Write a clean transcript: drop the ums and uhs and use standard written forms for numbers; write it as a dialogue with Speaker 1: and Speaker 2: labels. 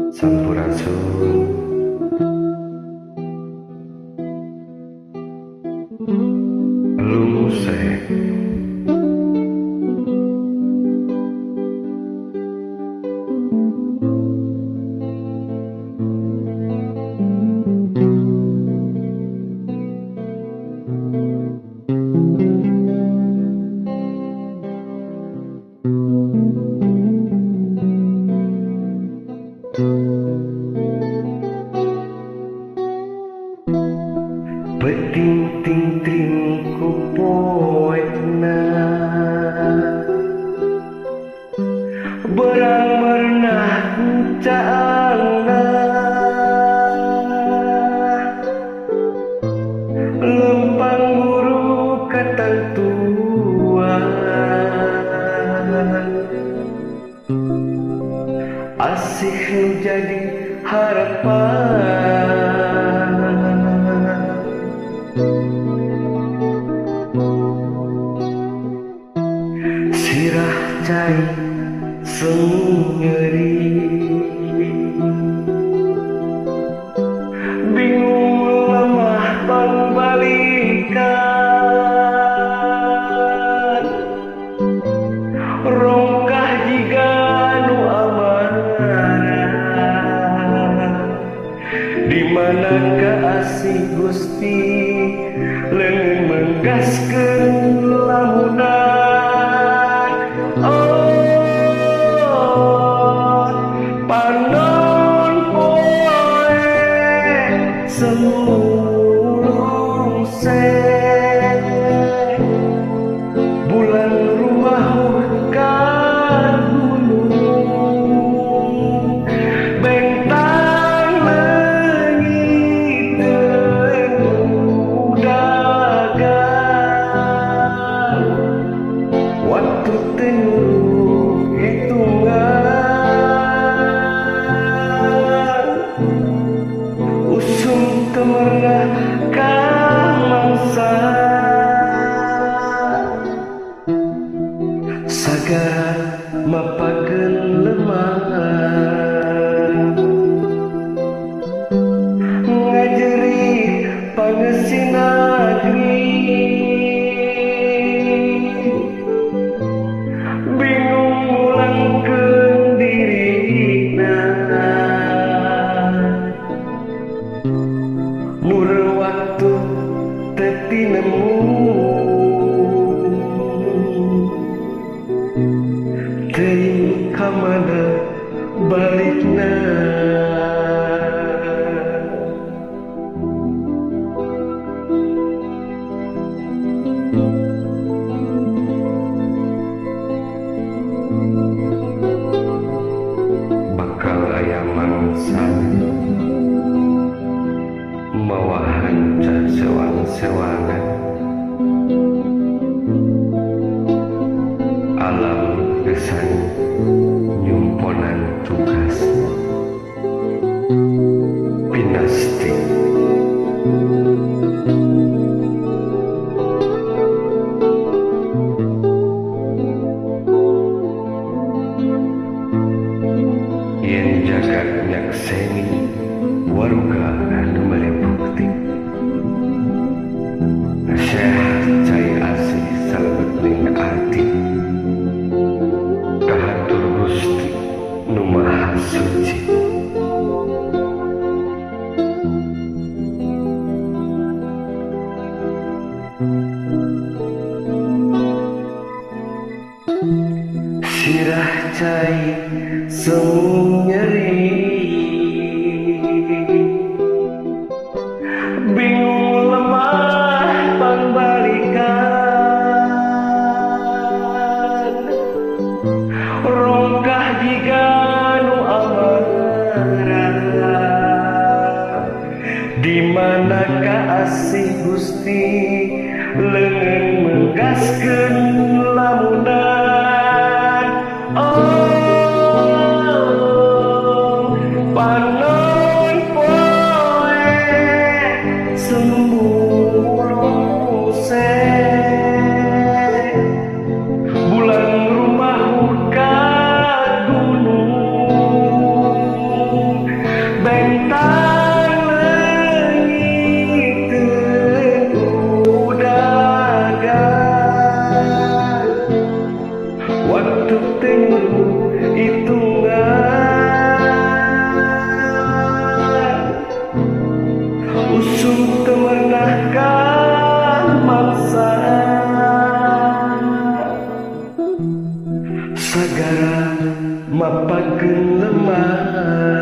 Speaker 1: Sampurasun Lumsek Peting-ting ku poetna Berang merenah caangna Lempang guru ketentuan Asih nu jadi harapan Sirah cai semu nyeri bingung lemah pangbalikan rongkah jiga nu amarah di manakah asih Gusti leungeun menggaskeun lamunan bulan rumah ka gunung bentang leungit dagang waktu teu hitungan usum temerna ka mangsa sagara mapakeun lemah ngajeri pangeusieun negeri bingung mulangkeun dirina mur waktu teu tinemu teuing ka mana balikna bakal aya mangsa mawahan sewang-sewangan alam gesan nyumponan tugas pinasti yen jagat nyakseni waruga anu mere bukti Syekh cai asih salebetning arti kahatur Gusti nu Maha Suci sirah cai semu nyeri bingung lemah pangbalikan rongkah jiga nu amarah di manakah asih Gusti leungeun menggaskeun lamunan panon poe sembulu se bulan rumah ka gunung sagara mapakeun lemah